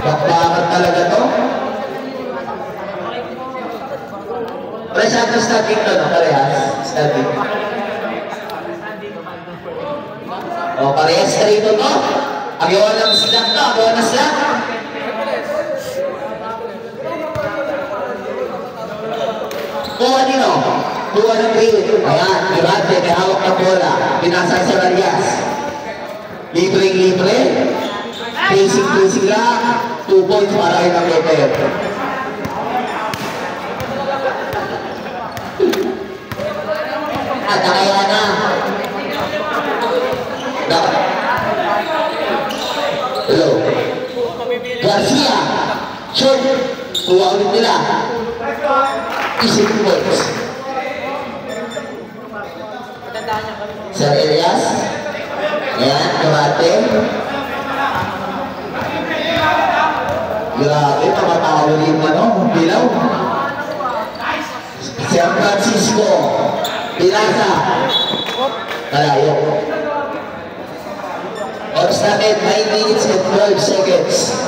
Bakbakan talaga to. Masyado static to, no? Parehas. Static. O, parehas straight to. Agawa ng slack to. Agawa ng slack. Kuha nyo. Kuha ng ring. Ayan, Durante, may hawak na bola. Pinasa sa Rarias. Libre-libre. Basic lang. 2 points para kayo ng better. At kaya na. Hello. Garcia. Short. Kuha ulit nila. Isip points. Sir Elias. Ayan, Durante. Grabe, tamatalo rin ano, Bilaw. San Francisco. Pinasa. Malayo. Ops natin, 9 minutes and 12 seconds.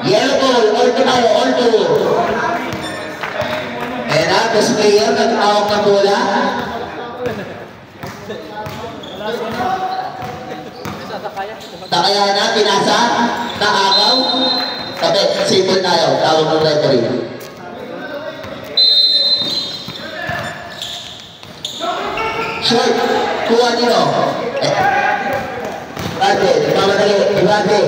Yellow ball, all to tayo, all to. Ayan na, best player, nag-awak na bola. Takaya na, pinasa, naakaw. Sabi, simple tayo, tawag ng referee. Short, kuha nyo. Grande, mamadali, grande.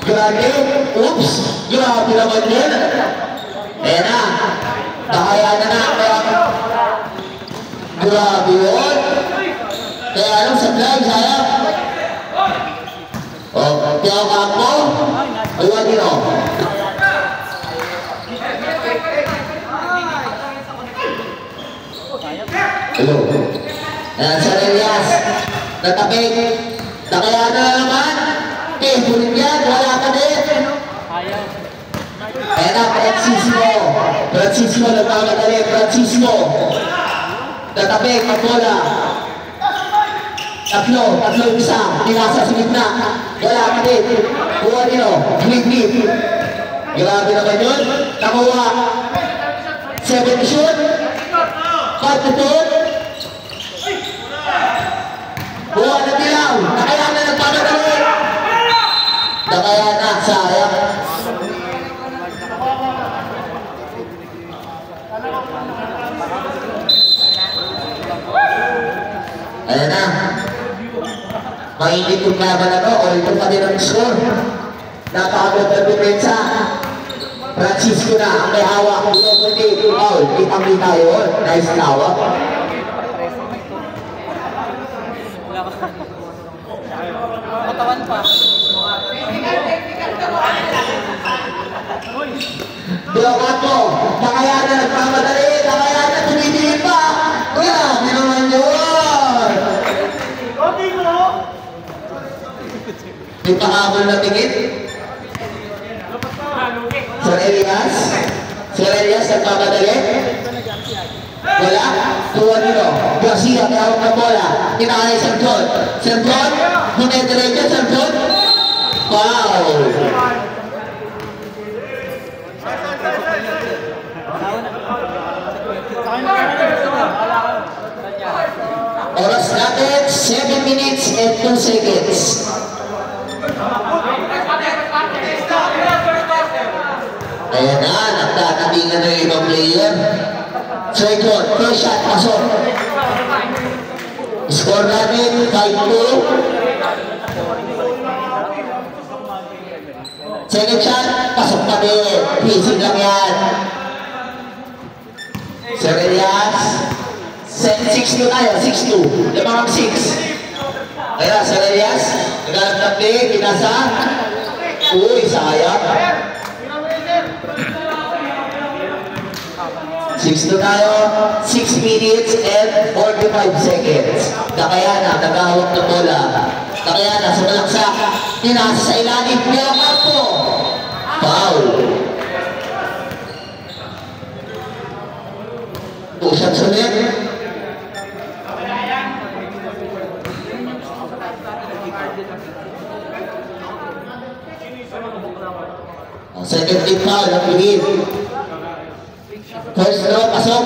Grabe, oops, grabe naman yun. Ayan na, nakaya na kaya grabe yun. Kaya alam sa flag, sayang. O, tiyaw ka po, ayun nyo. Hello. Ayan, Sir Elias, natapik, nakaya na naman. Bulit yan, wala ka din. Ayan na, Francisco, nagmamadali, Francisco. Tatapik, magbola. Tatlo isa, pinasa sa gitna. Wala ka din. Kuha nyo, flip. Grabe naman yun. Nakuha. 7 shoot. Cut to two. Kuha na Bilaw. Nakaya na nagmamadali. Nakaya na, sayang. Ayan na. Mainit yung laban na to, o ito pa din ang score. Napagod na depensa. Francisco na, ang may hawak. Foul, kitang-kita yun. Nice tawag. Matawan pa. Bilawan mo, nakaya na nagmamadali, nakaya na tumitingin pa. Grabe naman yun. May pahabol na tingin. Sir Elias, nagmamadali. Wala, tuwa nyo. Garcia, kawag na bola. Kinakaya Sir John. Sir John, bumetereja Sir John. Foul. Oras natin, 7 minutes and 2 seconds. Ayan na, nagtatabingan na yung ibang player. Second, first shot, pasok. Score natin, 5-2. Second shot, pasok pa din. Pacing lang yan. Sir Elias. 6-2 tayo, 6-2. Limang 6. Kaya, Sir Elias, naghanap na play, pinasa. Uy, sayang. 6-2 tayo, 6 minutes and 45 seconds. Nakaya na, nagahawak na bola. Takayana sa balaksak. Pinasa sa ilalim. Pero Campo. Foul. 2 shots ulit. Second team foul ng Pilip. First throw, pasok.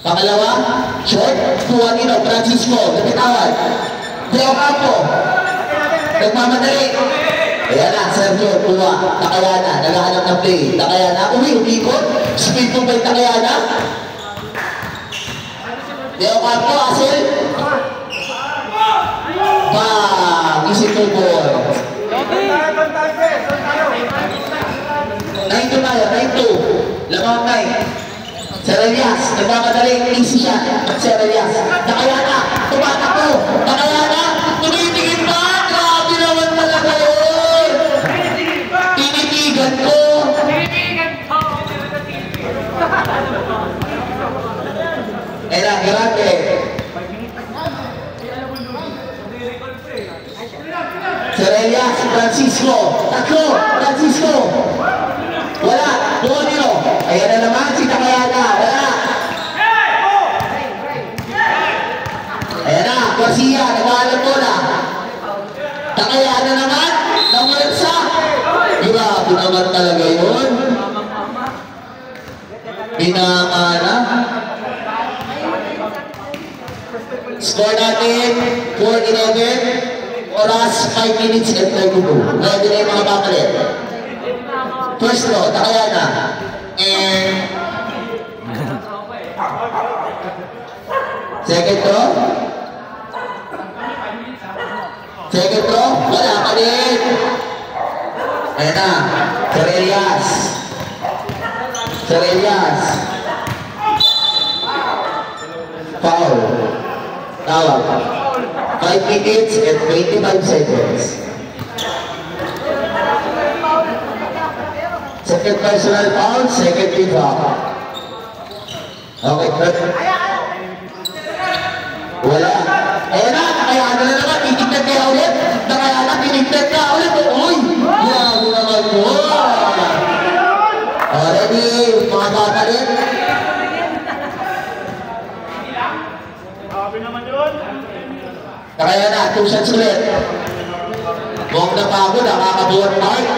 Pangalawa, short, Juanino, Francisco, napitawan. Deo Campo. Nagmamadali. Ayan na, Sergio, Pua, Takayana, naghahanap ng play. Takayana, umikot. Speed po ba yung Takayana? Deo Campo, Asel. Isip ko po. 9-2 tayo, 9-2. Lamang 9. Serelias, nagmamadali, easy siya. Serelias, Takayana, tumatakbo. Takayana, tumitingin pa. Grabe naman talaga yun. Tinitigan ko. Era, grabe. Serelias, Francisco. Takbo, Francisco. Wala, Juanino. Ayan na naman si Takayana. Wala. Ayan na, Garcia, nag-aalam mo na. Takayana naman, namulansa. Grabe naman talaga yun. Pinamana. Score natin, 4-11. Oras, 5 minutes and 32. Ready na yung mga papalit. First row, Takayana. And second row. Second row, wala pa din. Ayan na, Serelias. Serelias. Foul. Tawag. 5 minutes and 25 seconds. Second personal foul, second team foul. Okay, third. Wala. Ayan na, Takayana na naman, titignan kaya ulit. Takayana, titignan ka ulit. Uy! Yago naman po. Already, mga papalit. Takayana, 2 shots ulit. Huwag na pagod, nakakabuhat mark.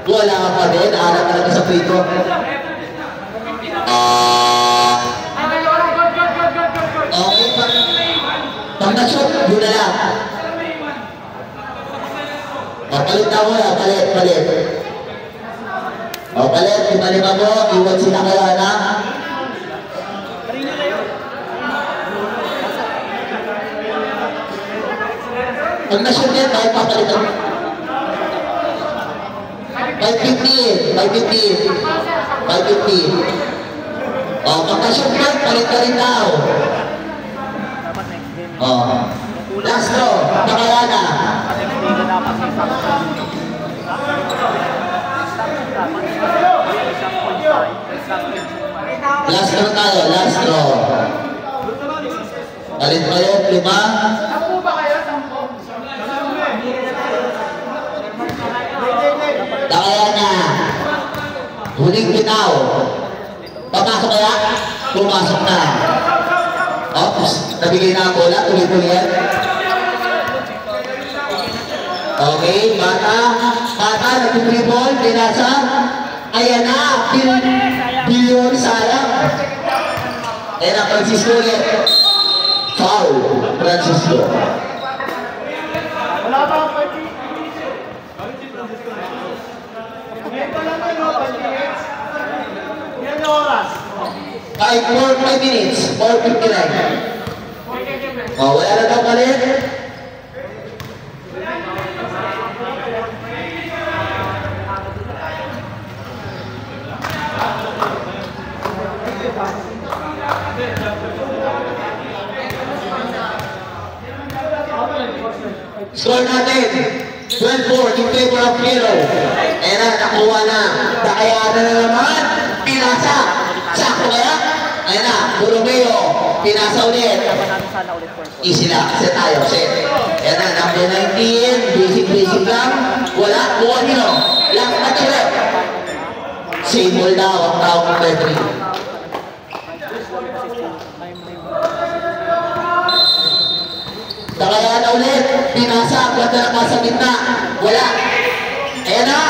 Wala ka pa din, alam talaga sa prito. Okay, pag na-shoot, yun na lang. Palit na mo na, palit. O, palit, 5 mo, iwan si Takayana. Pag na-shoot yan, kahit papalitan. 550. 550. O, pag na-shoot yan, palit ka rin daw. O, last row, Takayana. Last row tayo, last row. Palit ba yun, 5? Takayana. Huling bitaw. Papasok kaya? Pumasok na. Oops, nabigay na ang bola. Tuloy-tuloy yan. Okay, bata. Bata, nag-dribble. Pinasa. Ayan na. Bilyon sayang. Ayan na, Francisco ulit. Foul. Francisco. Wala ba ang party? 5 minutes, 4:59. Oh, wala na daw palit. Score natin, 12-4 in favor of Hero. Ayan na, nakuha na. Takayana na naman. Pinasa. Sakto kaya? Ayan na, Borromeo. Pinasa ulit. Natin sana ulit for Easy lang. Set tayo. Set. Ayan na, number 19. Basic lang. Wala. Buwan nyo. Lang. At ulit. Same ball daw. Ang tawag number 3. Kaya na ulit. Pinasa. Ganda na pa sa gitna. Wala. Ayan na.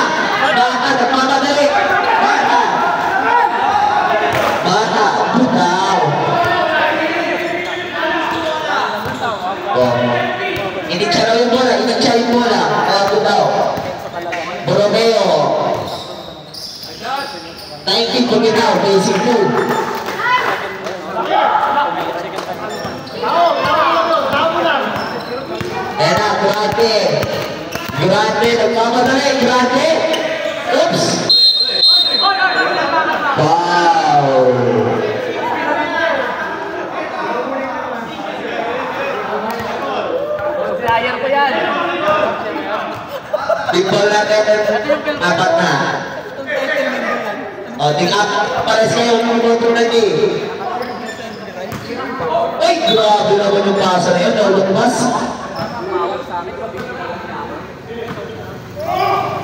Bata. Nagmamadali. Bata. Bata. Butaw. Initsa na yung bola. Initsa yung bola. Butaw. Borromeo. 19 pumitaw. Basic 2. Ayan na, Grande. Grande, nagmamadali, Grande. Oops. Wow. Flyer ko yan. Big ball natin, apat na. O, ting-apat, pares kayo ng motor na di. Ay, grabe naman yung pasa na yun, naulagpas.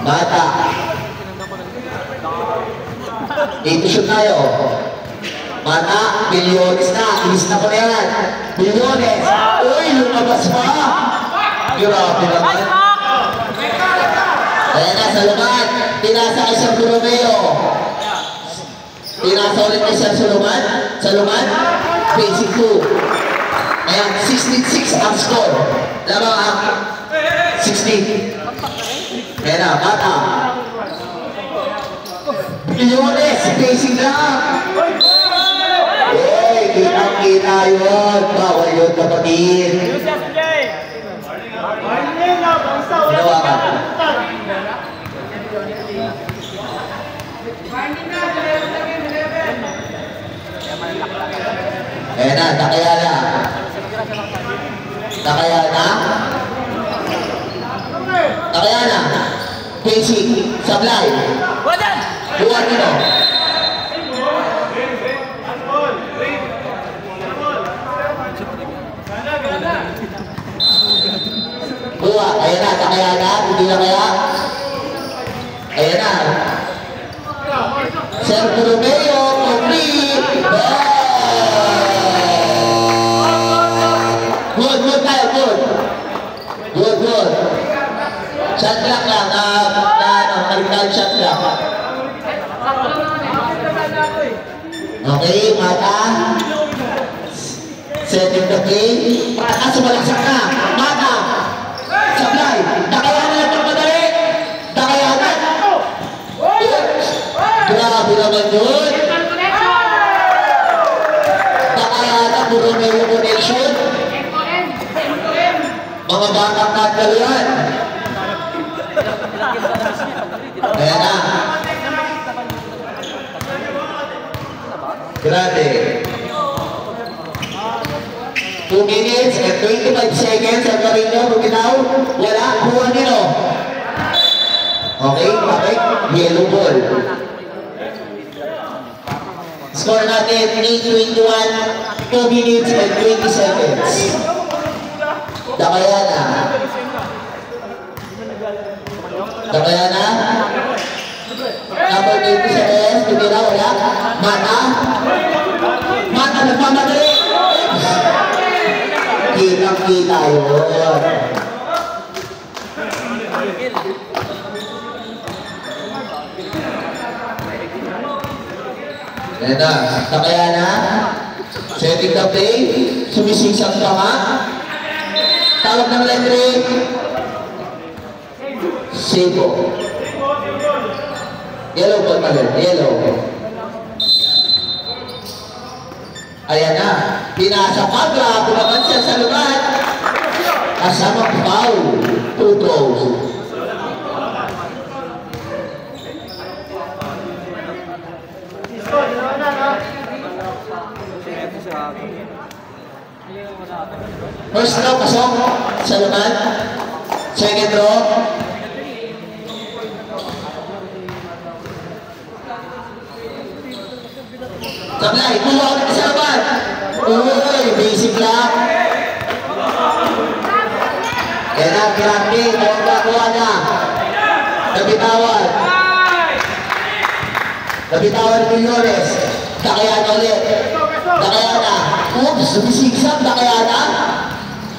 Bata. Dito shoot tayo. Bata, Milyones na. Ilis na ko na yan. Milyones. Uy, lumabas pa. Grabe naman. Ayan na, sa luman. Tinasa kay Sir Borromeo. Tinasa ulit kay Sir Suluman. Sa luman, basic 2. Ayan, 16-6 ang score. Lamang ang 16. Ayan na, bata. Milyones, basic lang. Uy, kitang-kita yun. Bawal yun, kapatid. Ginawa ka. Ayan na, Takayana. Takayana. Takayana. Basic, sablay. Buwan nyo. Buwa, ayan na, Takayana. Hindi na kaya. Ayan na. Sir Borromeo, complete. Good tayo, good. Good. Shot clock lang, kaligtaan shot clock. Okay, mata. Setting the game. Mata, sumalaksak na. Mata. Sablay. Dakayanan na pagmadali. Dakayanan. Grabe naman yun. Dakayanan, Borromeo connection. Mga batang nakal yan. Ayan na. Grande. 2 minutes and 25 seconds ang Carino, bumitaw. Wala, buwan nyo. Okay, yellow ball. Score natin 8-21, 2 minutes and 20 seconds. Takayana. Takayana. Number 27, tumira, wala. Mata. Mata, nagmamadali. Kitang-kita yun. Ayan na, Takayana. Setting the play. Sumisingsang ka nga. Tawag ng letre. Sebo. Yellow ball pala. Yellow. Ayan na. Pinasa pa. Grabe naman siya sa lugar. Kasamang foul. 2 throws. First throw, pasok. Sa lugar. Second throw. Sablay, kuha ulit sa laban. Uy, basic lang. Kaya na, grabe, kuha na. Nabitawan. Nabitawan Millones. Takayana ulit. Takayana. Oops, sumisigsag. Takayana.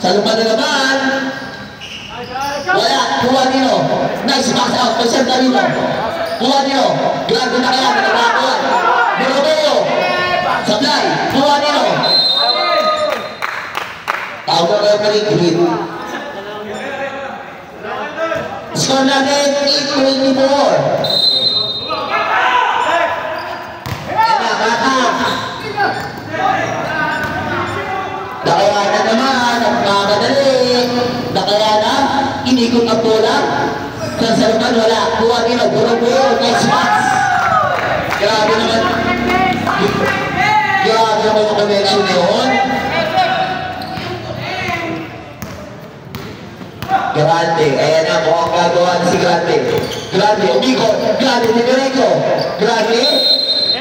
Sa lupa na naman. Wala. Kuha nilo. Nice box out. Conserve na nilo. Kuha nilo. Grabe Takayana. Nakakuha. Borromeo. Sablay. Kuha nilo. Tawag na pa rin. Green. Score natin 8-24. Nakayana naman, nagmamadali. Nakayana, inikot ang bola. Sa laban, wala. Kuha nila, Borromeo, nice pass. Grabe naman. Grabe naman yung connection na yun. Grande, ayan na, mukhang gagawa na si Grande. Grande, umikot. Grande, diretso. Grande.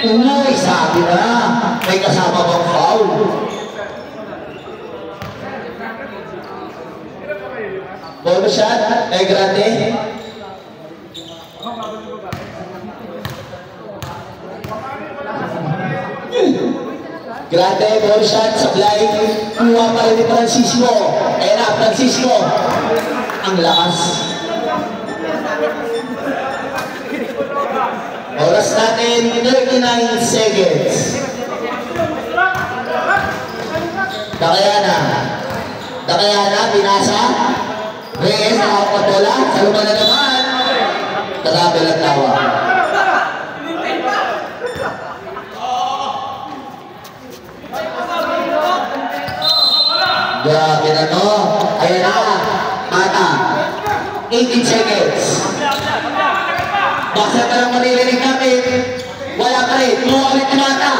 Uy, sabi na. May kasama bang foul? Bonus shot, ay Grande. Grande, bonus shot, Sablay. Kuha pa rin ni Francisco. Ayan na, Francisco. Ang lakas. Oras natin, 39 seconds. Takayana. Takayana, pinasa. Reyes, nakapatola. Sa lupa na naman. Tarabel at tawa. Grabe na to. Ayan na. Mata. 18 seconds. Baksa pa lang malilinig natin. Wala pa rin. Kuha ulit ni Mata.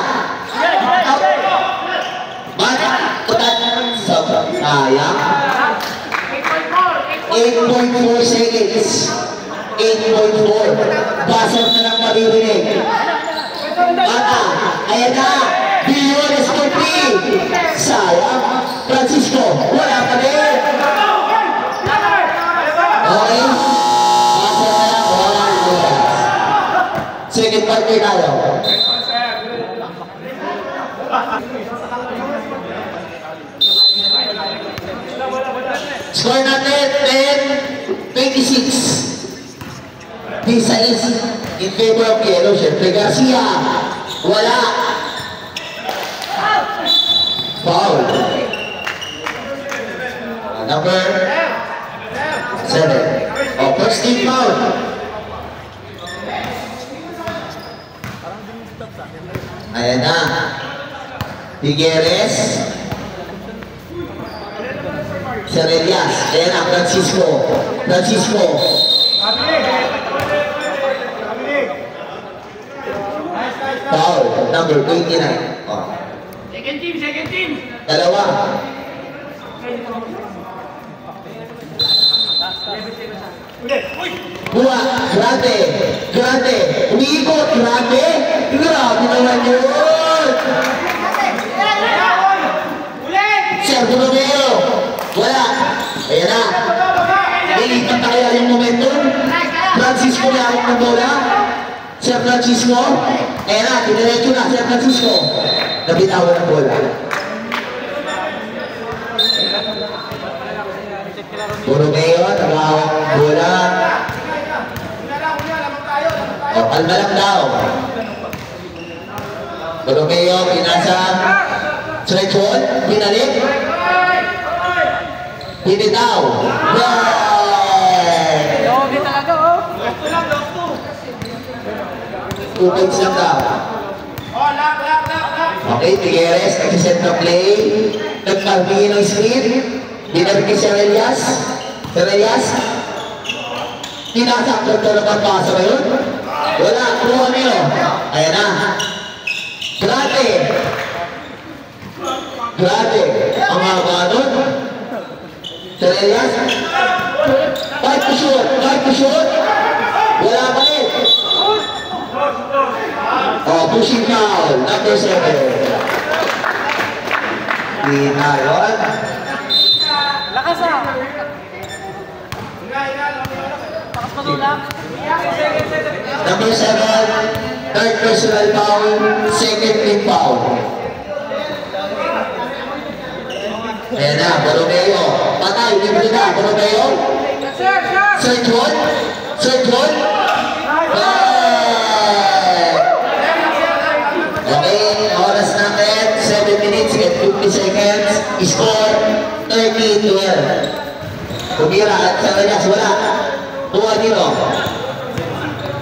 Mata. Tutat. Sayang. 8.4 seconds. 8.4. Baksa pa lang malilinig. Mata. Ayan na. Millones complete. Sayang. Francisco. Wala pa rin. Okay. Second part kayo tayo. Score natin 10-26. This is in favor of yellow. Siyempre Garcia. Wala. Foul. Number 7. Oh, first team foul. Ayan na. Figueres. Serelias. Ayan na, Francisco. Francisco. Foul. Number 29. Oh. Second team. Dalawa. Buwa, Grande, Grande, umiikot, Grande, grabe naman yun! Sir Borromeo, wala, ayan na, ilipat na kaya yung momentum, Francisco na ng bola, Sir Francisco, ayan na, diniretso na, Sir Francisco, nabitawan ng bola. Borromeo, tagawang bola. O, kalma lang daw. Borromeo, pinasa. Stretchon, pinalik. Pinitaw. Yay! Yogi talaga, oh. 2 points lang daw. Okay, Figueres, nag-set na play. Nagparbigay ng screen. Binalik kay Serelias. Serelias. Tinasakot na naman pasa ngayon. Wala, kuha nyo. Ayan na. Grande. Grande. Ang haba nun. Serelias. Fight to shoot. Fight to shoot. Wala pa rin. Oh, pushing foul, number 7. Inayon. Lakas ah! Lakas matulak! Number 7, third personal foul, second team foul. Ayan na, Borromeo. Patay, libre na, Borromeo. Search one. Search one. Okay, oras natin, 7 minutes and 50 seconds. Score, 30-12. Tumira at Sarayas, wala. Tuwa dito.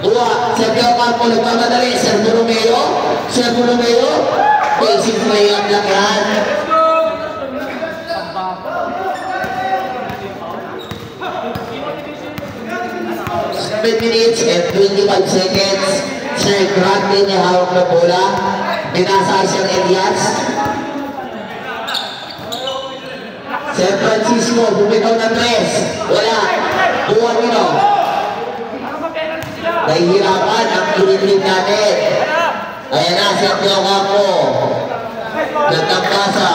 Tuwa, Sergio Campo, nagmamadali. Sir Borromeo. Sir Borromeo. Basic play-up lang yan. 7 minutes and 25 seconds. Sir Grande niya hawak na bola. Binasa Sir Elias. San Francisco, bumitaw ng 3. Wala. Buwan nyo. Nahihirapan ang tuloy-tuloy natin. Ayan na, Sergio Campo. Nagtambasa.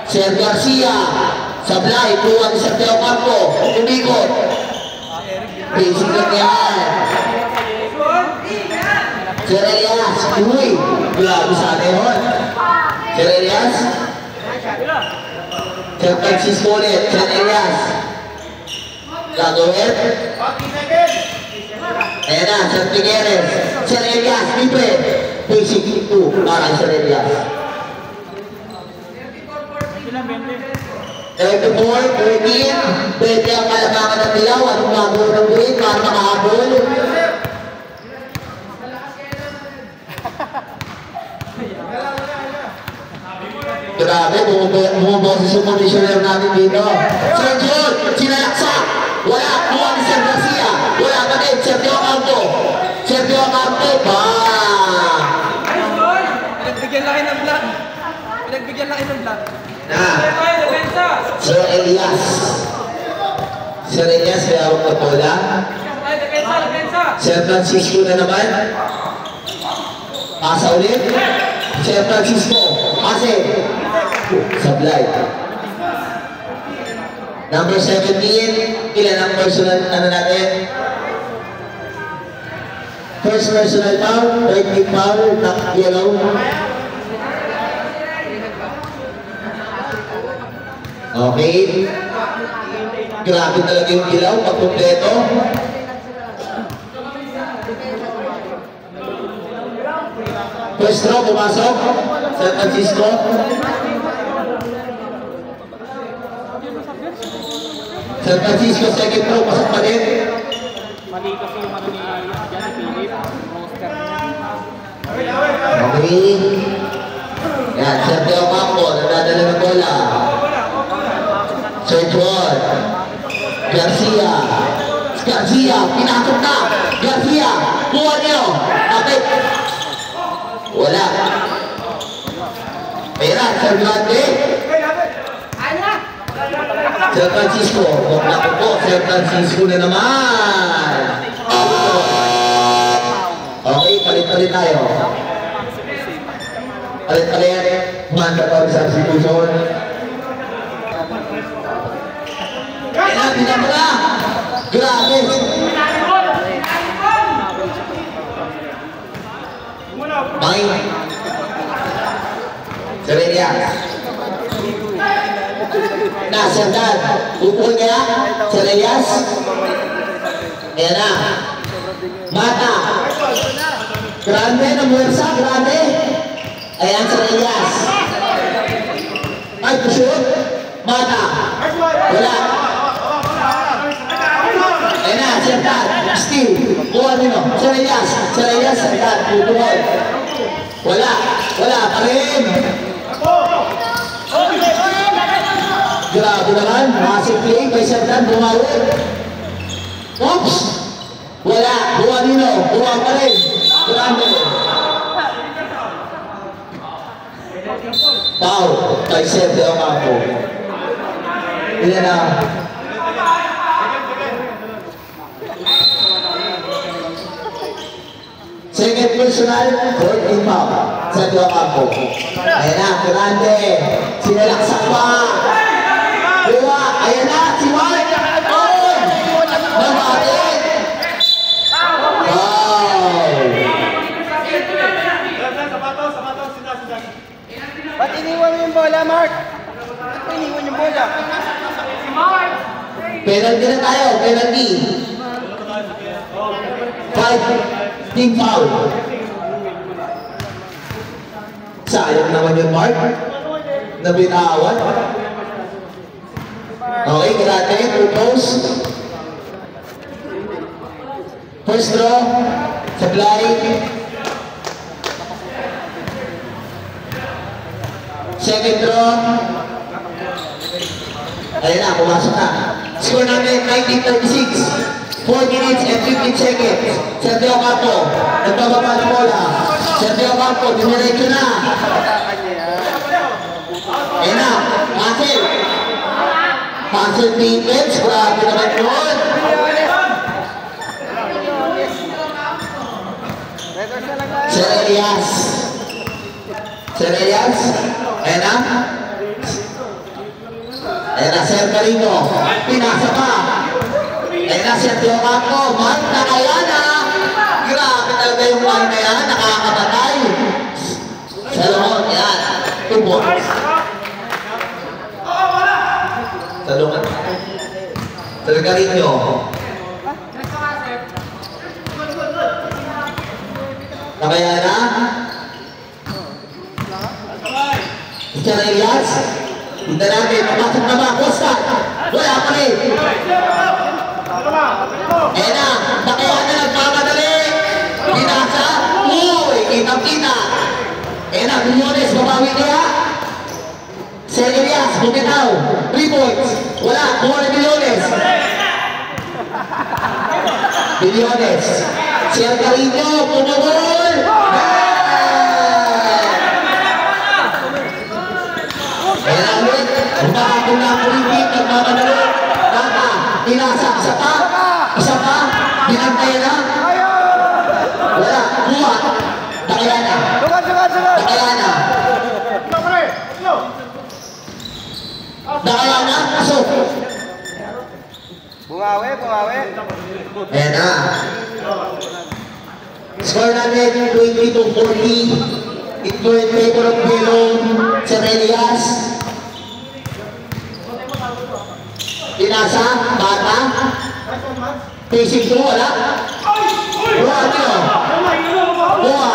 Sir Garcia. Sablay, buwan ni Sergio Campo. Umikot. Basic lang yan. Sir Elias. Uy. Grabe sa atin. Sir Elias. Sir Francisco ulit. Sir Elias. Gagawin. Ayan na, Sir Figueres. Sir Elias, libre. Basic 2 para Sir Elias. 34, 13. Pwede ang kalabangan ng dilaw. Anong gagawin ng green para makahabol? Grabe, bumuboses yung conditioner natin dito. Sir John, sinalaksa. Wala, buwan ni Sir Garcia. Wala pa din, Sergio Campo. Sergio Campo, bang! Pinagbigyan laki ng blood. Pinagbigyan laki ng blood. Sir Elias. Sir Elias, may awag na bola. Sir Francisco na naman. Pasa ulit. Sir Francisco. Pase. Sablay. Number 17. Ilan ang personal, ano natin? First personal foul. Third team foul. Yellow. Okay. Grabe talaga yung ilaw, pagkumpleto. First row, pumasok. San Francisco. San Francisco, second row, pasok pa din. Mali kasi yung ano ni Johnny Philip. Roster niya. Okay. Yan, Sergio Campo, nadadala ng bola. Search one. Garcia. Garcia, pinakot na. Garcia, buwan nyo. Okay. Wala. Pera, Sir Grande. Sir Francisco. Naku po, Sir Francisco na naman. Okay, palit-palit tayo. Palit-palit. Mandatory substitution. Kaya pinamula. Grabe. Bye. Sir Elias. Sir Dan. Upul niya. Sir Elias. Ayan na. Mata. Grande na muwersa. Grande. Ayan, Sir Elias. Ay, pusyot. Mata. Wala. Ayan na, Sir Dan. Steve. Buwan nyo. Sir Elias. Sir Elias. Sir Dan. Tutuloy. Wala. Wala pa rin. Grabe naman. Massive play kay Sir Dan. Bumawi. Oops. Wala. Buwan nyo. Buwan pa rin. Grande. Foul kay Sergio Campo. Ilan na? Second personal, fourth in foul. Sa Dio Campo. Ayan na, Grande. Sinalaksak pa. Diba? Ayan na, si Mark. Oh! Nabatin. Ba't iniwan mo yung bola, Mark? Ba't iniwan yung bola? Penalty na tayo, penalty. 5 team foul. Sayang naman yung Mark. Nabitawan. Okay, Grande, propose. First draw, supply. Second draw. Ayan na, pumasok na. Score namin 1936. 4 minutes and 15 seconds. Sergio Campo, nagbababa ng bola. Sergio Campo, diniretso na. Ayan na, Hansel. Hansel defense, grabe naman yun. Sir Elias. Sir Elias. Ayan na. Ayan na, Sir Carino. Pinasa pa. Ayan na, Sergio Campo. Mark na kaya na. Grabe talaga yung line na yan. Nakakabatay. Salomon, yan. 2 points. Salomon. Sir Carino. Kaya na. Sir Elias. Punta natin. Mapasok na ba? Costa. Wala pa rin. Ayan na. Nakuha na nagmamadali. Pinasa. Uy. Kitang-kita. Ayan na. Milyones. Babawi niya. Sir Elias. Bumitaw. 3 points. Wala. Kuha na Milyones. Milyones. Sir Carino. Pumagol. Ayan na ulit. Umakapong na ang ulit. Nagmamadali. Nata. Pinasa. Isa pa. Isa pa. Binantay na. Wala. Kuha. Nakaya na. Nakaya na. Nakaya na. Pasok. Bungawi. Ayan na. Score natin 22-40. Ito in favor of Belon. Sir Elias. Pinasa. Bata. Facing to. Wala. Buha nyo. Buha.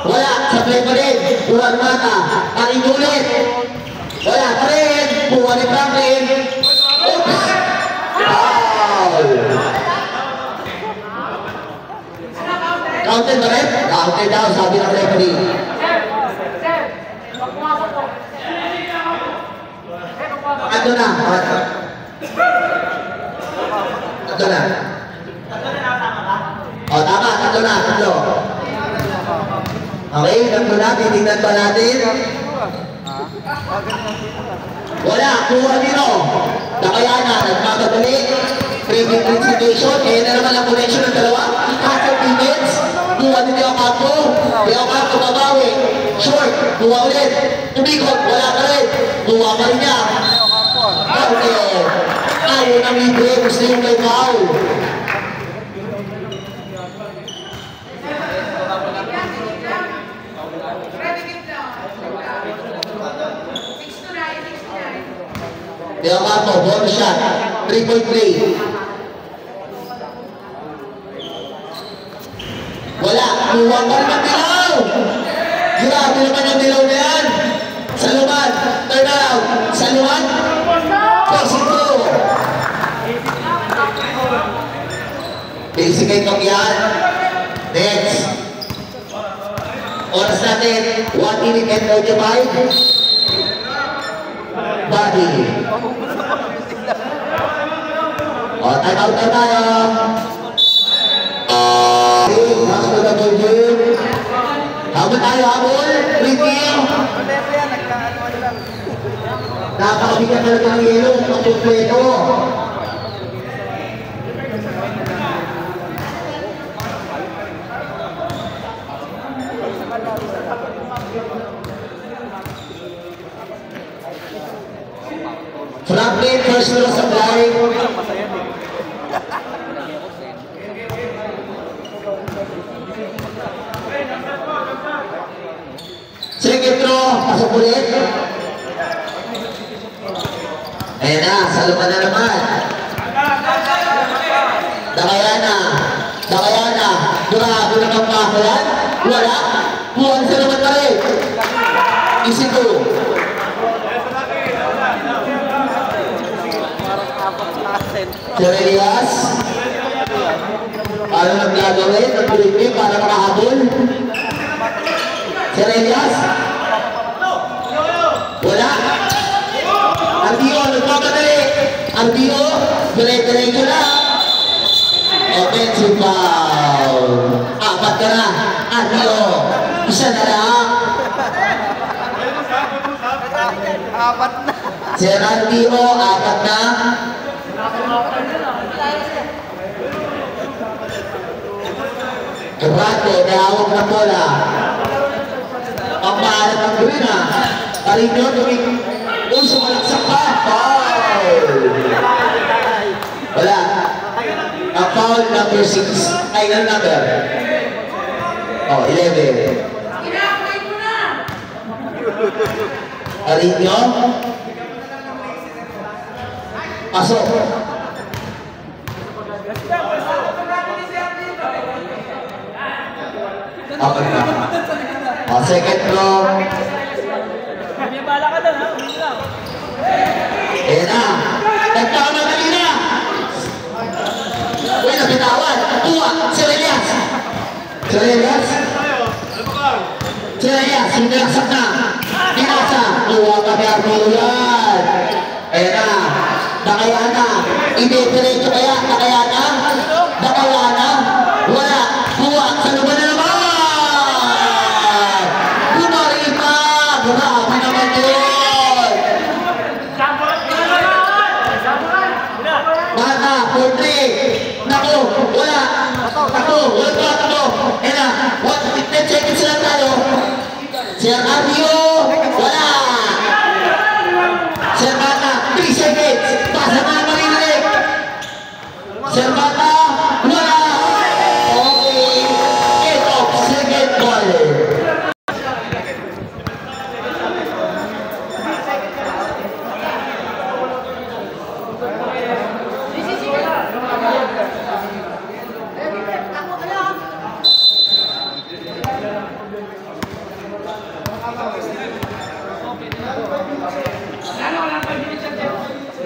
Wala. Sabay pa rin. Buha ng Mata. Aking ulit. Wala pa rin. Buha ni Franklin. Oops. Foul. Counted ba rin? Counted daw, sabi ng referee. Ito na. Ito na. O, tama. Ito na. Ito. Okay, ito na. Titignan pa natin. Wala. Kuha nito. Nakaya na. Nagmamadali. Pre-victory situation. Eh na naman ang connection ng dalawa. Hansel defense. Kuha ni Dio Campo. Dio Campo babawi. Short. Kuha ulit. Tumikot. Wala ka rin. Kuha pa rin niya. Okay. Ayaw ng libre. Gusto yung may foul. Dio Campo. Bonus shot. 3-point play. Wala. Kuha pa rin ang dilaw. Grabe naman ang dilaw na yan. Saluman. Turn around. Saluman. Facing to. Basic itong yan. Next. Oras natin. 1 minute and 45. Body. O, time out na tayo. Back to the ball game. Habol tayo, habol. Review. Napakabigat na lang ang yelo. Pagpupleto. Kapit, first floor sa flying. Masaya din. Second row, pasok ulit. Ayan na, salupan na naman. Dakayana. Grabe na kang pakalan. Wala. Buwan sa naman pa rin. Easy to. Sir Elias. Paano nang gagawin? Nag-break para makahabol. Sir Elias. Wala. Artio, nagpapadali. Artio, dire-diretso na. Offensive foul. Apat ka na. Artio, isa na lang. Apat na. Sir Artio, apat na. Rato, nahawag na bola. Ang maalat ng Grina. Parinyo, sumalaksak pa. Foul! Wala. Ang foul number 6. Ay, ilang number? Oh, 11. Parinyo. Pasok. Okay na. O, second row. May bala ka doon, ha? Uwi lang. Ayan na. Nagpakamadali na. Uy, nabitawan. Tuwa. Sir Elias. Sir Elias. Sir Elias. Sinilaksak na. Pinasa. Tuwa ka kaya Arturo yan. Ayan na. Nakayana. Hindi diretso kaya. Nakayana. Nakayana. Wala. Tuwa. Sa lupa na naman. Bumarita. Grabe naman yun. Bata, 4-3. Naku, wala. Tako, ayan na. 10 seconds lang tayo. Sir Artio. Wala. Sir Bata, 3 seconds. Pasa na marinig. Sir Bata, wala. Okay. Get off, second ball.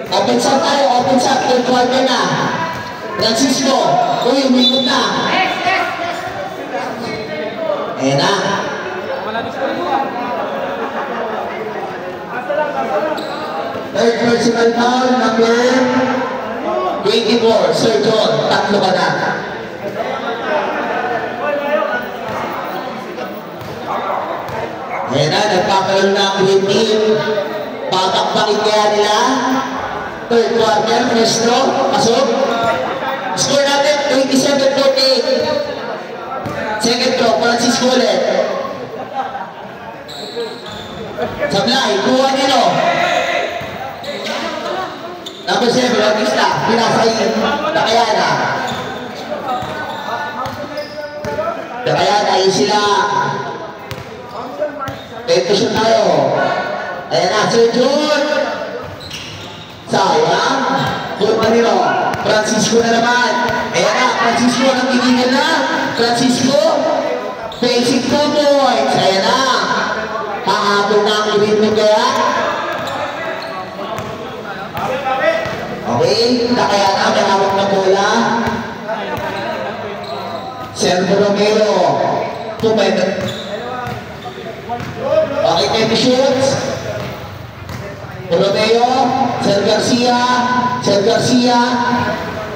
Open shot tayo, open shot, third quarter na. Francisco, uy, umikot na. Ayan na. Third personal foul, number 24, Sir John, tatlo ka na. Ayan na, nagkakaroon na ang green team. Patakpakin kaya nila. Third quarter, first row, pasok. Score natin, 27-48. Second row, Francisco ulit. Sablay, kuha nilo. Number 7, Bautista, pinasayin. Dakayana. Dakayana, yun sila. Pentusyon tayo. Ayan na, Sir John. Sayang. Kurma nilo. Francisco na naman. Ayan na, Francisco ang tigigil na. Francisco. Basic 2 points. Ayan na. Pahabol na ang ulit mo kaya. Okay, kaya na may hawak na bola. Sergio Romero. 2 minutes. Okay, 20 shoots. Romeo, Sir Garcia.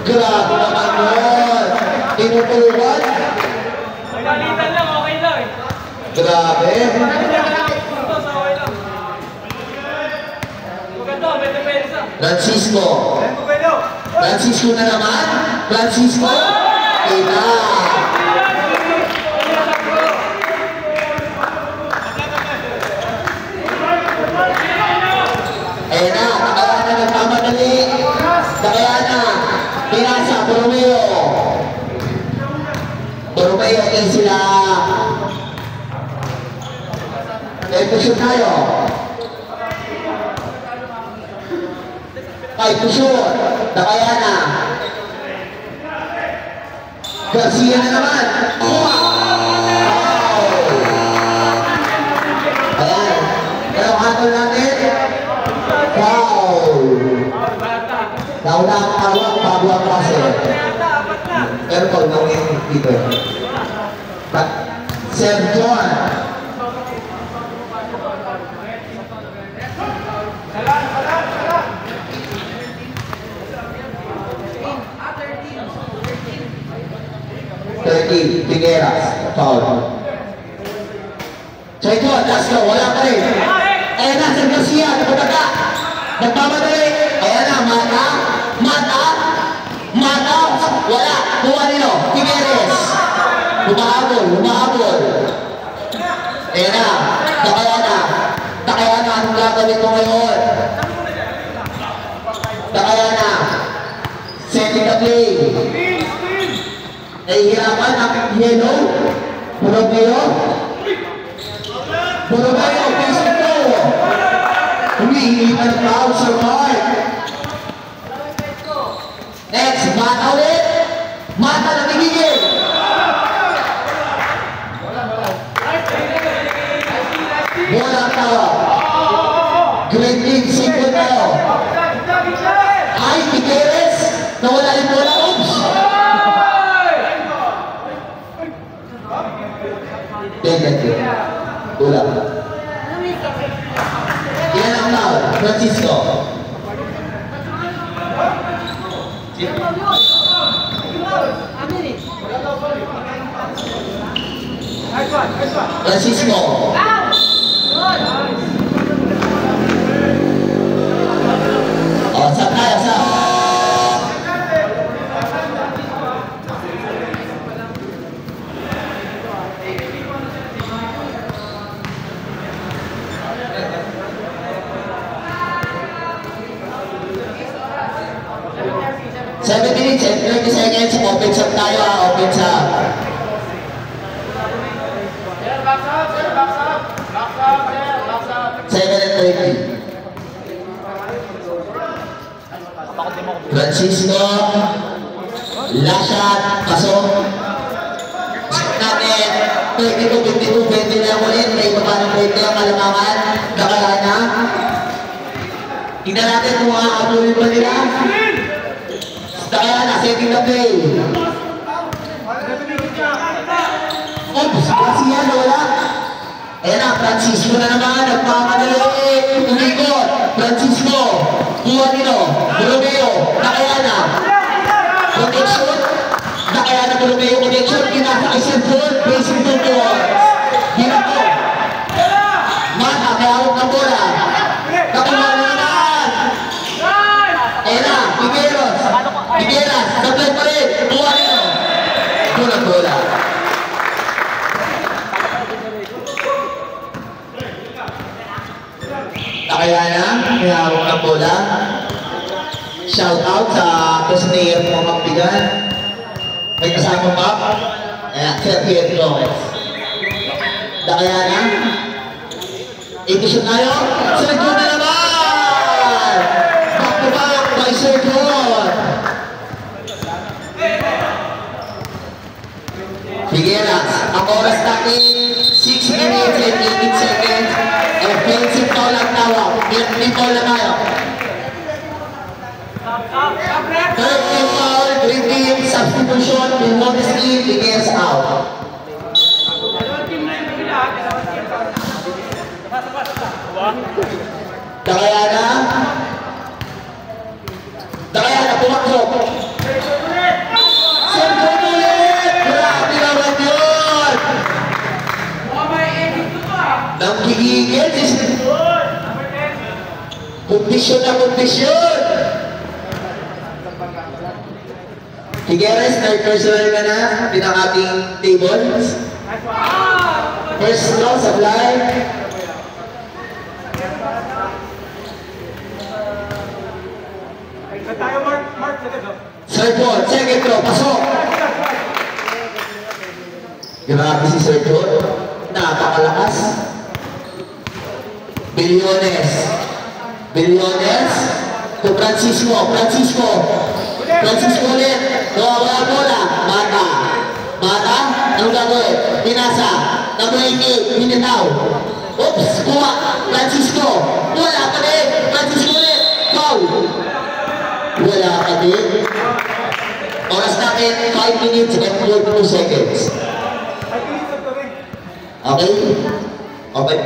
Grabe naman yun. Tinutulungan. Pagalitan lang, okay lang eh. Grabe. Francisco na naman. Francisco. Kita. Ayan na, nagmamadali Puro may okay sila. May puso tayo. May puso. Nakayana. Garcia na naman. Wow! Ayan. Pero hatol natin. Wow! Nauna ang tawag bago ang klase. Pero pag nawin dito. Sir John. Figueras, foul. Sir John, last go, wala pa rin. Ayan na, Sir Garcia, napataga. Nagmamadali. Ayan na, mata, wala. Kuha nilo, Figueres. Humahabol. Ayan na, Takayana, anong gagawin mo ngayon? Takayana, setting the play. Nahihirapan ang yellow. Borromeo, face it go. Humihingi ng foul sa Mark. Next, Mata ulit. Mata na tigigil. Bola ang tawag. Great lead, single tayo. Ay, Figueres. Nawala yung bola. Oops. Bola. Yan ang foul. Francisco. Francisco. Oh, sab tayo, sab. Seven minutes and 30 seconds. Open sub tayo, open sub. Francisco, last shot, pasok. Natin, 32-52, 20 na ulit. May baba ng 20 ang kalamangan. Nakayana. Tingnan natin kung makakatuloy pa nila. Nakayana, setting the play. Oops, Garcia na wala. Ayan na, Francisco na naman. Nagpamadali. Umikot. Francisco. Kuha nito. Borromeo. Nakayana. Connection. Nakayana Borromeo. Connection. Kinasa kay Sentron. Facing to goal. Ginako. Mata. Kaya hawak ng bola. Nakuha na naman. Ayan na. Figueras. Sablay pa rin. Kuha nito. Kulang bola. Nakayana, kaya hawak ng bola. Shout out sa player mo magbigan. May kasama pa. Ayan, Sergio Flores. Nakayana. Itisyon tayo. Sergio na naman! Back to back by Sergio. Figueras, ang oras natin 6 minutes and 18 seconds. Offensive foul ang tawag. May foul na tayo. Third team foul, green team, substitution, Milwaukee team, Figueras out. Nakayana, pumakso. Sentron ulit! Grabe naman yun! Nangigigil si Sentron! Kondisyon na kondisyon! Figueras, third personal ka na, pinang ating tables. First no, supply. Third ball, second throw, pasok. Grabe si Sergio. Napakalakas. Bilyones. Bilyones. To Francisco. Francisco. Francisco ulit. Nawawala bola. Mata. Mata. Anong gagawin? Pinasa. Number 88. Pinitaw. Oops. Kuha. Francisco. Wala pa rin. Francisco ulit. Foul. Wala pa din. Oras natin 5 minutes and 42 seconds. Okay? Okay.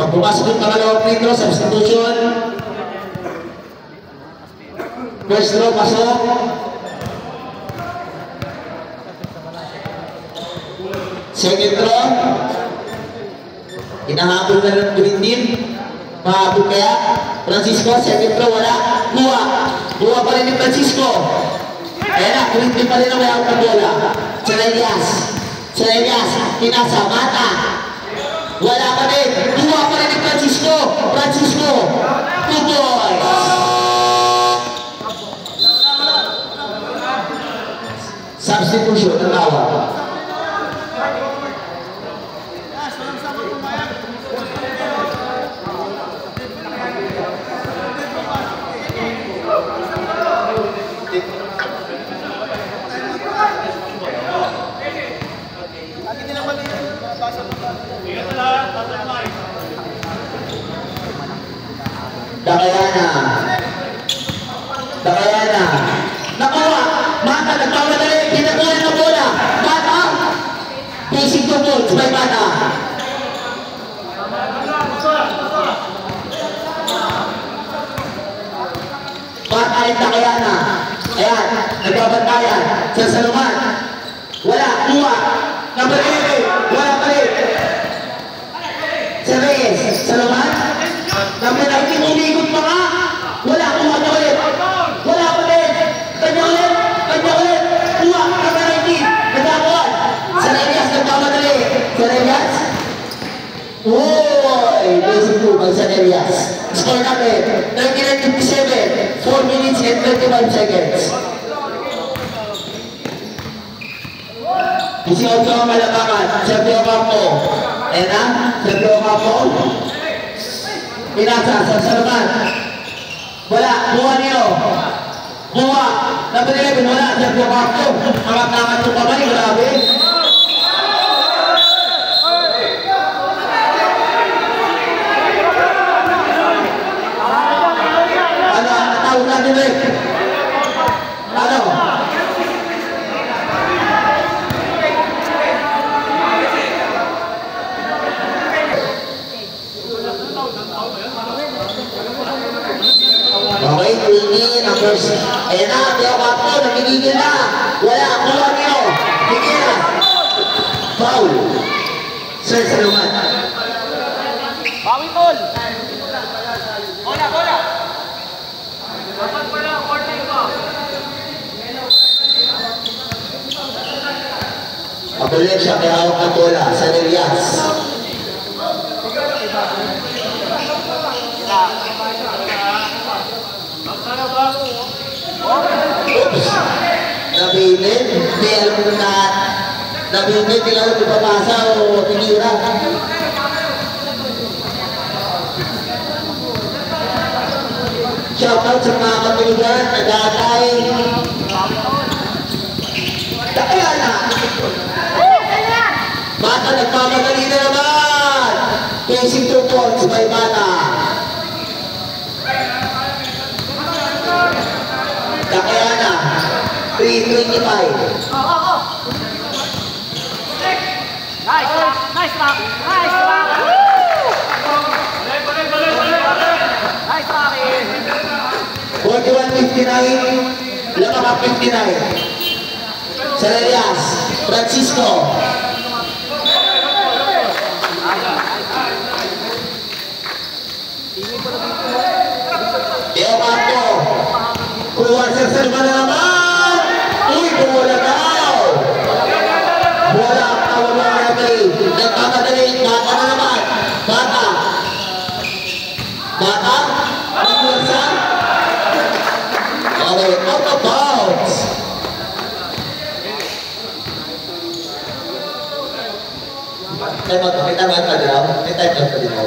Pag pumasok yung pangalawang free throw, substitution. First throw, pasok. Second throw. Hinahabol na ng green team. Mahabol kaya. Francisco, second throw, wala. Buwa. Buwa pa rin ni Francisco. Ayan na, green team pa rin ang mayawag ng bola. Serelias. Serelias, pinasa, mata. Wala pa rin. Buwa pa rin ni Francisco. Francisco. 2 points. Substitution, ang tawag. Dakayana. Dakayana. Nakuha. Mata, nagpamadali. Pinakuha ng bola. Mata. Basic 2 points by Mata. Mata ay Dakayana. Ayan. Nagbabantayan. Sa Saluman. Wala. Kuha. Number 11. Wala pa rin. Sa Reyes. Saluman. Number 19, umigot pa nga. Wala, kuha na ulit. Wala ulit. Kanya ulit. Kanya ulit. Kuha, number 19. Nagkakuha. Sa Reyes, nagpamadali. Sa Reyes. Uy! Basic 2 by Sa Reyes. Score natin. 39-57. 4 minutes and 35 seconds. Isigaw ko ang malabangan. Sergio Campo. Ayan na. Sergio Campo. Pinasa sa Saluman. Wala. Buha niyo. Buha. Number 11. Wala. Sergio Campo. Angat-angat yung kamay. Grabe. Ano? Natawag natin rin. Ano? Okay, tingin ang first. Ayan na, Teo Campo, nagigigil na. Wala, kuha niyo. Tingin na. Foul. Sir Saluman. Bawi tol. Bola, bola. Dapat wala, korting ko. Pabulit siya, may hawak na bola. Sa Nelias. Oops! Nabilin. Hindi alam mo na. Nabilin, hindi alam kung papasa o tinira. Shoutout sa mga katuligan, nagatay. Kaya na. Mata, nagpamadali na naman. Facing 2 points by Mata. Kaya na. 3:25. Nice rock, nice rock, nice rock. Nice rock. 41-59. Lamang ang 59. Serelias. Francisco. Teo Campo. Kuha sa Saluman na naman. Uy, bola daw. Bola ang tawag ng referee. Nagpapadali. Mata na naman. Mata. Mata. Magulsa. tamaan ka daw? May time out ka din mo?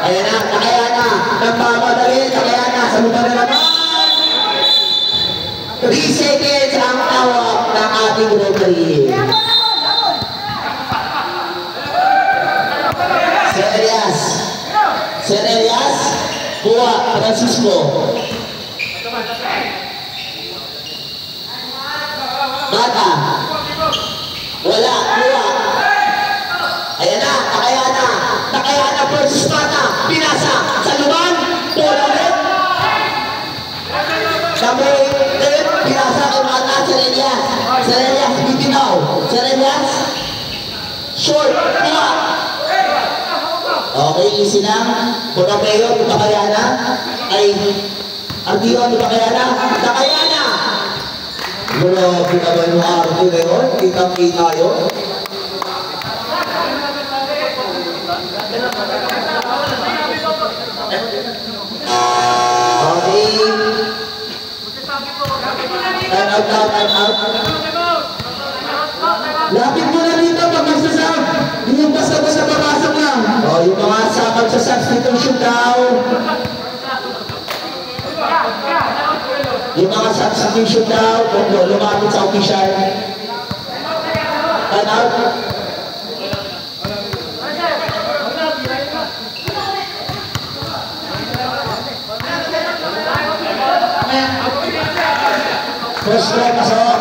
Ayan na, nakaya na. Nagmamadali, nakaya na. Sa lubang na naman. 3 seconds ang tawag ng ating referee. Sir Elias, Buwa, Francisco. Mata. Wala, Buwa. Ayan na, nakaya na versus Mata. Pinasa, sa luman, bola ulit. Number 8, pinasa kay Mata, Sir Elias. Sir Elias, bitinaw. Sir Elias, short, Buwa. Okay, easy lang. Punapeo, Takayana. Ay, Artio, Takayana. Takayana! Grabe naman yung Artio na yun. Kitang-kita yun. Okay. Time out now, time out. Lapit mo na dito pag magsasab. Yung basta-basta papasok lang. O, yung mga sakal sa substitution daw. Yung mga substitution daw, kung lumapit sa official. Time out. First try, pasok.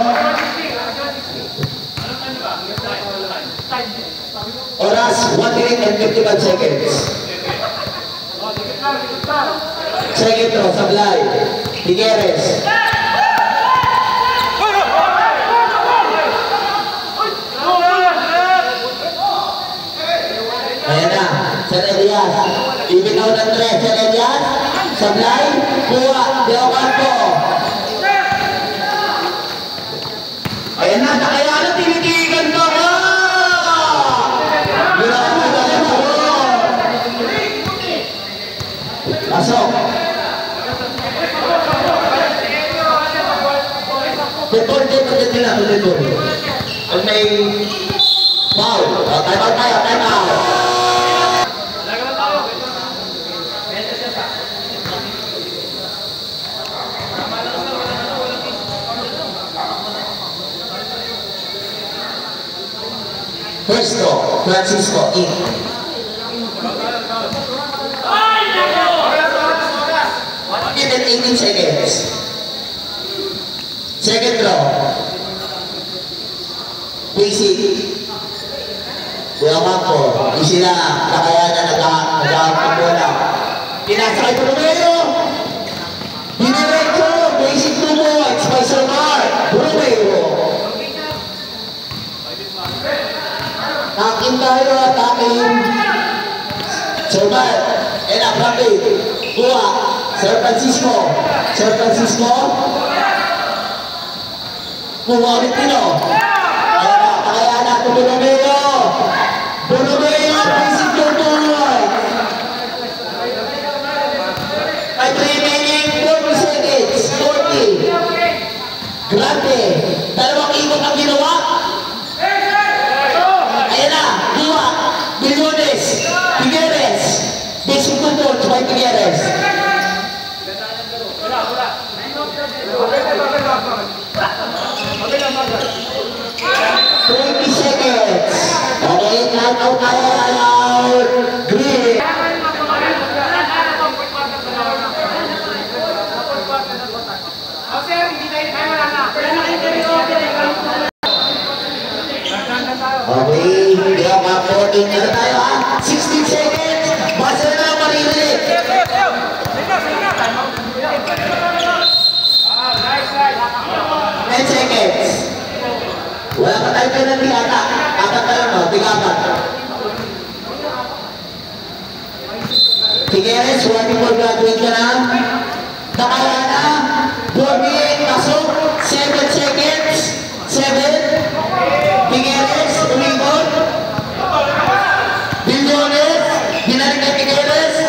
Oras, 1 minute and 55 seconds. Second throw, Sablay. Figueres. Ayan na, Sir Elias. Ibinaw ng 3, Sir Elias. Sablay, Buwa, De Ocampo. Ayan na, Takayana, tinitigan pa ka! Pasok. Tutor nila. Pag may foul, time out tayo, time out. Puesto, Francisco, in. And 18 seconds. Second throw. Basic. Buwamako. Easy na. Takayana nag-aampunan. Pinasa kay Brumeo. Diniretso. Basic 2 points by Sir Mark. Brumeo. Takin tayo. Takin. Sir Mark. And up rapid. Buwa. Sir Francisco. Sir Francisco. Pumawit nino. Kaya na ito Brumeo. Brumeo. Basic 2 points. Ay, remaining 40 seconds. 40. Grande. Dalawang ikot ang ginawa. Ayan na. Buwa. Millones. Figueres. Basic 2 points by Figueres. 20 seconds. Okay, time out tayo. Green. Okay, kaya ma-14 na tayo ha. 16 seconds. Basta na lang maririnig. 10 seconds. Wala pa tayo penalty ata. Apat na lang, no? Tigapat. Figueres, warning for graduate ka na. Nakaya na. 48, pasok. 7 seconds. 7. Figueres, umikot. Bilyones, binalik kay Figueres.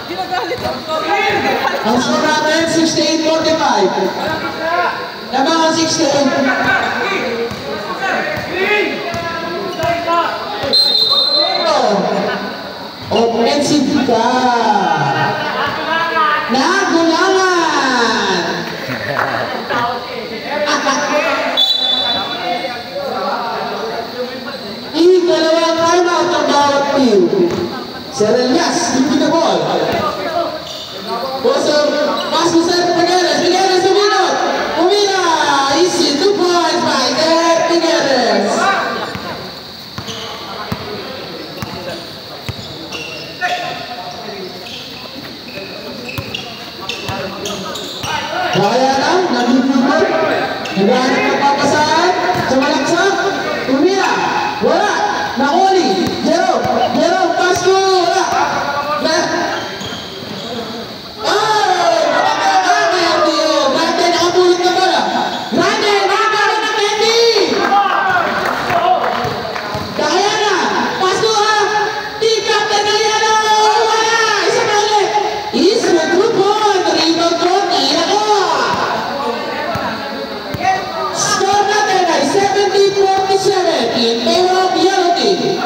Ginagalit ako. Ang score natin, 68-45. Labangan 16. Offensive ka. Nagulangan. Dalawang timeout ang bawat team. Sir Elias, hindi the ball. Pass to Sir Figueres. Figueres suminot. Umila. Easy 2 points by Sir Figueres. Kaya lang, nabibigod. Naghahanap ng papasahan. Sumalaksak. Umila. Wala. Nakuli. Jerome. Pass to. Wala. Grande, nakapulot na bola. Grande, nakakaroon ng Bendy. Diana. Pass to Team Captain Diana. Wala. Isa na ulit. Is with 2 points. Rebound throw. Score natin ay 70-47 in favor of Yellow Team.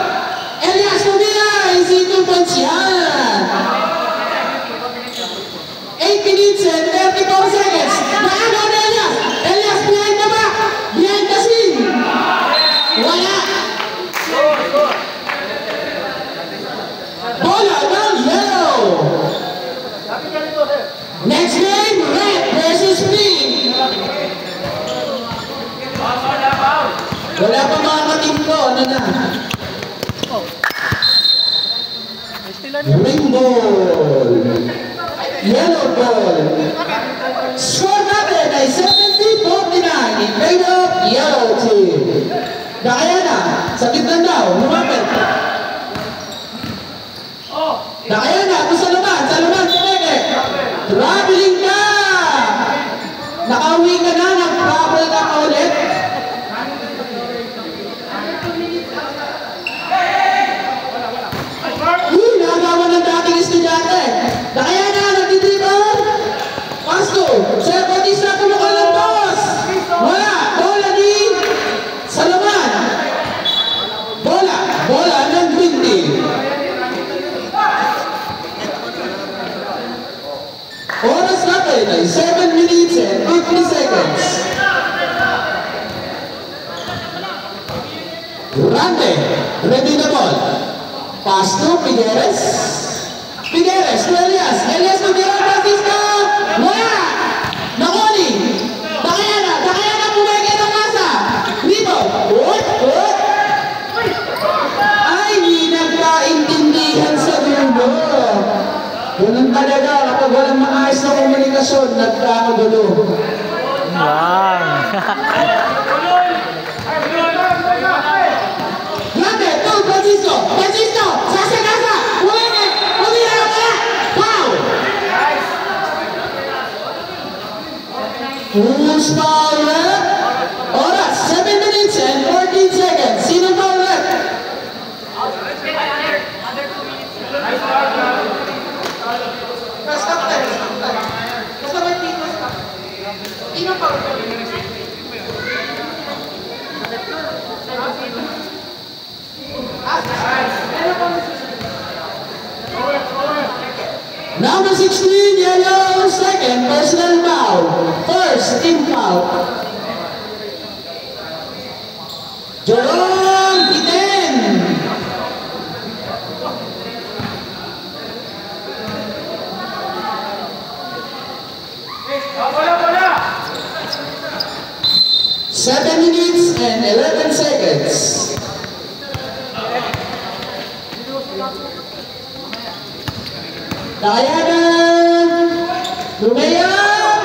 Elias Pumila, easy 2 points yan. 8 minutes and 34 seconds. Naagaw na Elias. Elias behind the back. Behind the scene. Wala. Bola ng Yellow. Next game, Red versus Pink. Wala pa mga ka-team ko, ano na? Ring ball. Yellow ball. Score natin ay 70-49 in favor of Yellow Team. Diana, sa gitna daw, lumapit. Diana, kung sa laman, kumeke. Traveling ka! Nakauwi ka na, nag-travel ka pa ulit. Nagawa ng dating estudyante. Diana, nagtitibang. Pasto, Sir Bautista, tumukal ng boss. Wala, bola ni Salaman. Bola ng Green Team. Oras natin ay 7 minutes and 50 seconds. Grande, ready na ball. Pass to Figueres. Figueres to Elias. Elias to Jerome Bautista. Wala. Nakuli. Diana pumeke ng masa. Rebound. Ay, hindi nagkaintindihan sa dulo. Ganun talaga kapag walang maayos na komunikasyon, nagkakagulo. Grande, to Francisco, sasa, pumeke, pumila, wala, foul! Who's foul rep? Oras, 7 minutes and 14 seconds. Sino foul rep? Stop time. Basta may tito stop. Sino foul rep? Number 16, Yellow, second personal foul. First team foul. Jerome, Biten. Bola. 7 minutes and 11 seconds. Diana, Lumaya,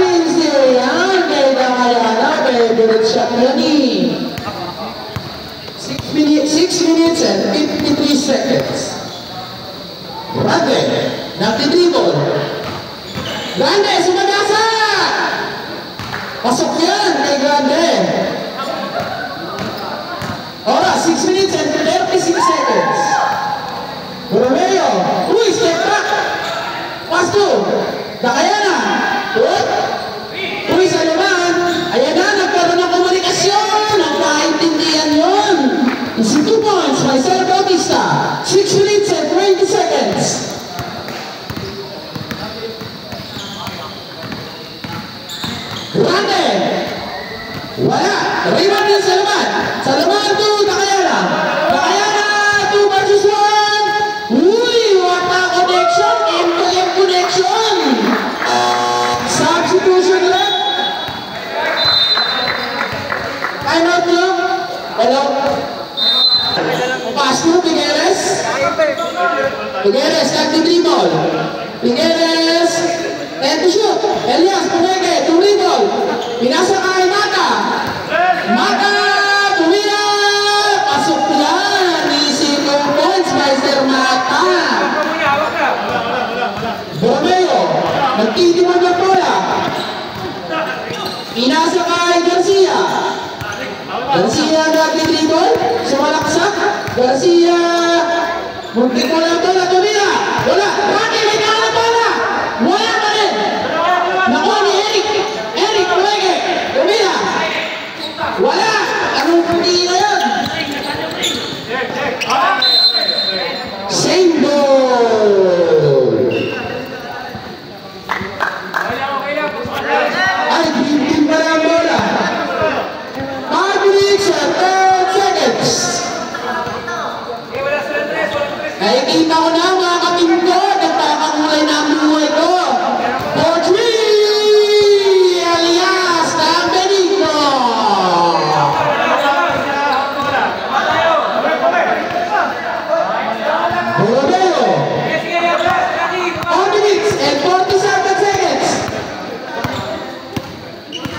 Pinsiyan, kay Diana, kay Direct Shot Nani. 6 minutes and 53 seconds. Grande, nagtitibol. Grande, sumagasa! Pasok yan kay Grande. Oras, 6 minutes and 36 seconds. Romeo, step back! Wala. Rebound din sa laman. Sa laman to, Takayana. Takayana, 2 versus 1. Uy, what a connection. M2M connection. Substitution left. Time out lang. Hello. Pass to Figueres. Figueres, nag-dribble. Figueres, 10 to shoot. Elias, pumege, to dribble. Pinasa kay Mata. Mata, tumira. Pasok yan. Easy 2 points, Meister Mata. Borromeo, nagtitimod ng bola. Pinasa kay Garcia. Garcia nag-dribble. Sumalaksak. Garcia, muntik mo lang bola, tumira. Bola, Rani, may kala bola. Wala pa rin. Nakuha ni Eric. Eric, pumege. Tumira. Wala. Anong puti na yan? Same goal. Ay, bintin pa lang bola. 5 minutes and 10 seconds. Nakikita ko na mga kapin ko, nagpapakulay na ang buhay ko. For 3, Elias Benigno. Borromeo. 4 minutes and 47 seconds.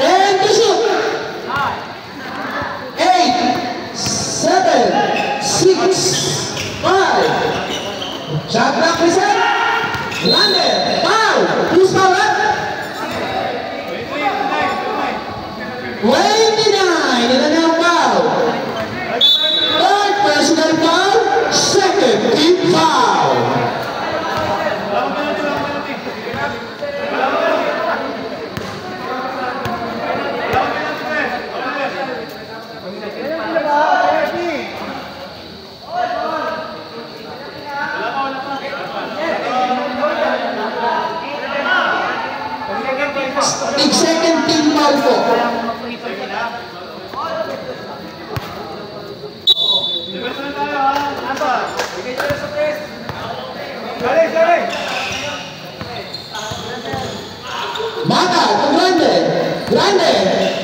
And to shoot. 8, 7, 6, 5. Shot clock reset. Lander. Foul. Who's foul up? 29. Ilan na ang foul? Third personal foul. Second team foul. Second team foul po. Mata, ito Grande. Grande.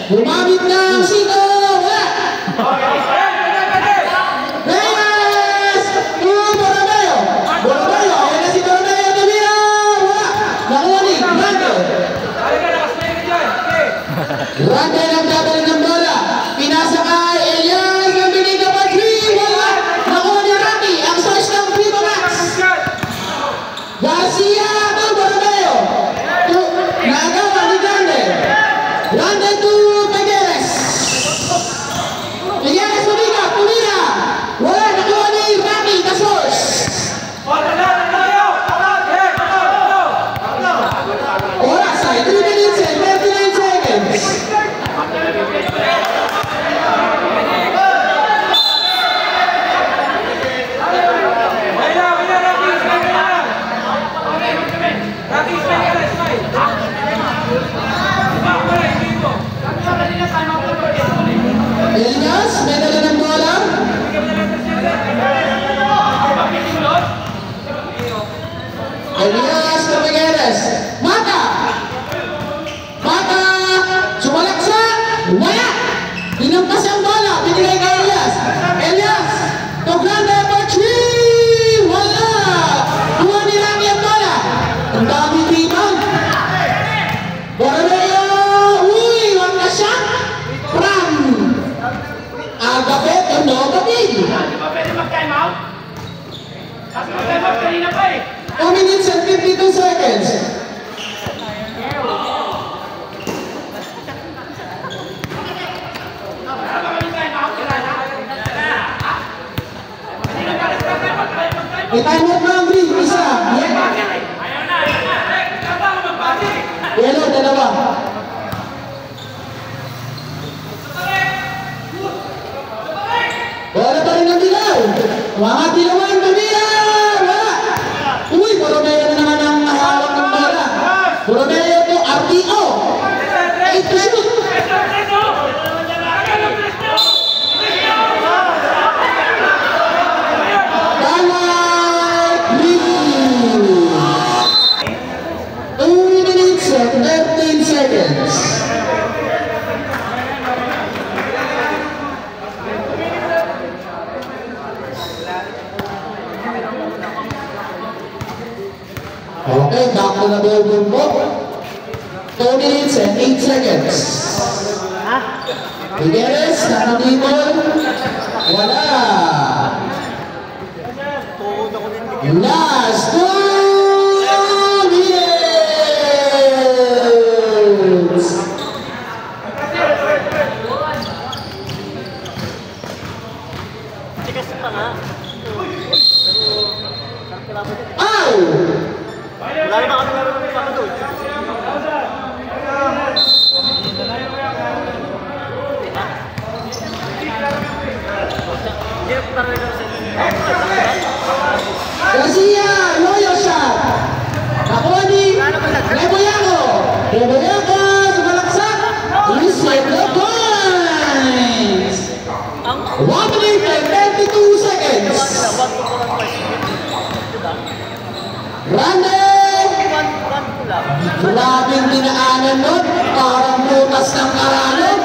Bumamit ng sito. Wala. Reyes. Borromeo. Borromeo. Ayan na si Borromeo. Tumira. Wala. Nakuha ni Grande. Grande nagdabalik ng bola. Pinasa kay Elias. Nabinigay pa 3. Wala. Nakuha ni Rocky. Ang source ng Primo Max. Garcia to Borromeo. Nagawa ni Grande. Grande to Figueres. Figueres tumira. Wala. Nakuha ni Rocky. The source. Oras ay 3 minutes and 39 seconds. Elias, may dala ng bola. Elias to Figueres. Mata. Mata. Sumalaksak. Wala. Dinampas ang bola. Binigay kay Elias. Elias. To Grande for 3. Wala. Kuha ni Rocky ang bola. Ang dami rebound. Borromeo. Uy, wag na siya. Pram. Agapet o no kapit. Di ba pwede mag-time out? Kasi mag-time out kanina pa eh. 2 minutes and 52 seconds. May time out na ang green. Isa. Ayaw na. Kaba ka mag-pati. Yellow, dalawa. Bola pa rin ang dilaw. Mga dilawan, tumira. Wala. Uy, Borromeo na naman ang hawak ng bola. Borromeo to RTO. 8 to shoot. 8 seconds. Figueres, nakatibol. Wala. Last 2 minutes. Ow! Wala naman kami laro ng sama doon. Garcia, loyal shot. Nakuha ni Reboyaco. Reboyaco, sumalaksak. Receive the points. 1 minute and 22 seconds. Grande! Grabing dinaanan nun. Parang butas ng karalog.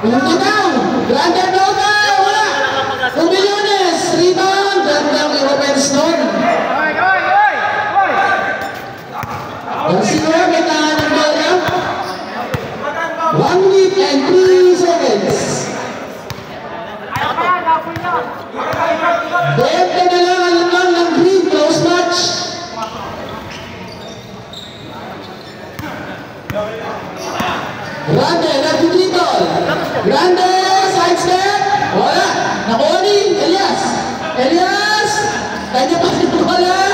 Punta down. Grande Nova. Wala. Umilyones. Rebound. Gandang i-open stone. Garcia, may tahan ng bola. 1 minute and 3 seconds. Dente na lang ang lamang ng green. Close match. Grande, nagtitritol. Grande, side step. Wala. Nakuha ni Elias. Elias. Kanya pa rin wala.